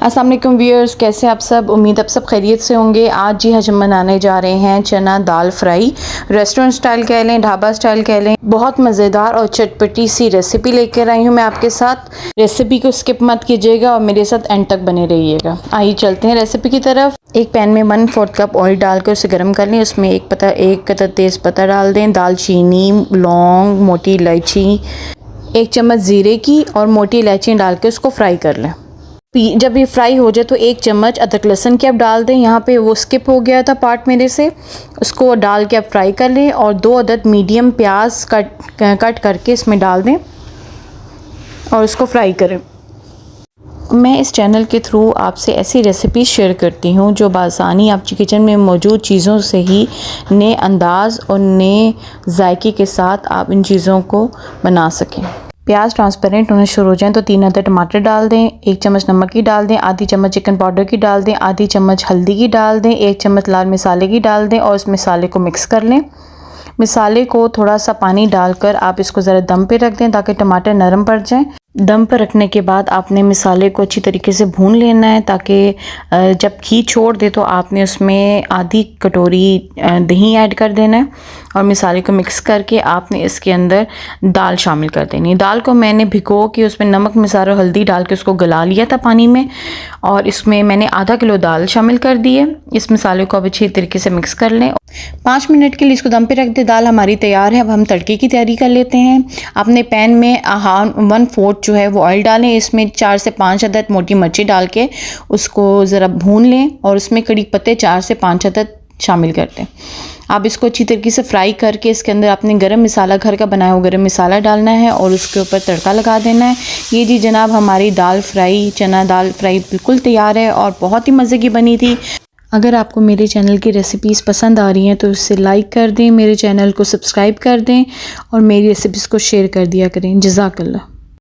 अस्सलाम वालेकुम व्यूअर्स, कैसे आप सब। उम्मीद आप सब खैरियत से होंगे। आज जी हम बनाने जा रहे हैं चना दाल फ्राई। रेस्टोरेंट स्टाइल कह लें, ढाबा स्टाइल कह लें, बहुत मज़ेदार और चटपटी सी रेसिपी लेकर आई हूँ मैं आपके साथ। रेसिपी को स्किप मत कीजिएगा और मेरे साथ एंड तक बने रहिएगा। आइए चलते हैं रेसिपी की तरफ। एक पैन में 1/4 कप ऑयल डालकर उसे गर्म कर लें। उसमें एक कतर तेज़ पत्ता डाल दें, दालचीनी, लौंग, मोटी इलायची, 1 चम्मच ज़ीरे की और मोटी इलायची डाल के उसको फ्राई कर लें। जब ये फ्राई हो जाए तो 1 चम्मच अदरक लहसुन की आप डाल दें। यहाँ पे वो स्किप हो गया था पार्ट मेरे से, उसको डाल के आप फ्राई कर लें। और 2 अदद मीडियम प्याज कट करके इसमें डाल दें और उसको फ्राई करें। मैं इस चैनल के थ्रू आपसे ऐसी रेसिपी शेयर करती हूँ जो बासानी आपकी किचन में मौजूद चीज़ों से ही नए अंदाज़ और नए जायके के साथ आप इन चीज़ों को बना सकें। प्याज ट्रांसपेरेंट होना शुरू हो जाए तो 3 अदद टमाटर डाल दें, 1 चम्मच नमक की डाल दें, आधी चम्मच चिकन पाउडर की डाल दें, आधी चम्मच हल्दी की डाल दें, 1 चम्मच लाल मसाले की डाल दें और इस मसाले को मिक्स कर लें। मसाले को थोड़ा सा पानी डालकर आप इसको ज़रा दम पे रख दें ताकि टमाटर नरम पड़ जाएं। दम पर रखने के बाद आपने मसाले को अच्छी तरीके से भून लेना है ताकि जब घी छोड़ दे तो आपने उसमें आधी कटोरी दही ऐड कर देना है और मसाले को मिक्स करके आपने इसके अंदर दाल शामिल कर देनी है। दाल को मैंने भिगो के उसमें नमक, मसाला और हल्दी डाल के उसको गला लिया था पानी में और इसमें मैंने आधा किलो दाल शामिल कर दी है। इस मसाले को अब अच्छी तरीके से मिक्स कर लें। 5 मिनट के लिए इसको दम पे रख दे। दाल हमारी तैयार है। अब हम तड़के की तैयारी कर लेते हैं। अपने पैन में 1/4 जो है वो ऑयल डालें। इसमें 4 से 5 अदद मोटी मिर्ची डाल के उसको ज़रा भून लें और उसमें कड़ी पत्ते 4 से 5 अदद शामिल कर दें। आप इसको अच्छी तरीके से फ्राई करके इसके अंदर आपने गरम मसाला, घर का बनाया हुआ गरम मसाला डालना है और उसके ऊपर तड़का लगा देना है। ये जी जनाब हमारी दाल फ्राई, चना दाल फ्राई बिल्कुल तैयार है और बहुत ही मज़े की बनी थी। अगर आपको मेरे चैनल की रेसिपीज़ पसंद आ रही हैं तो इसे लाइक कर दें, मेरे चैनल को सब्सक्राइब कर दें और मेरी रेसिपीज़ को शेयर कर दिया करें। जज़ाकल्लाह।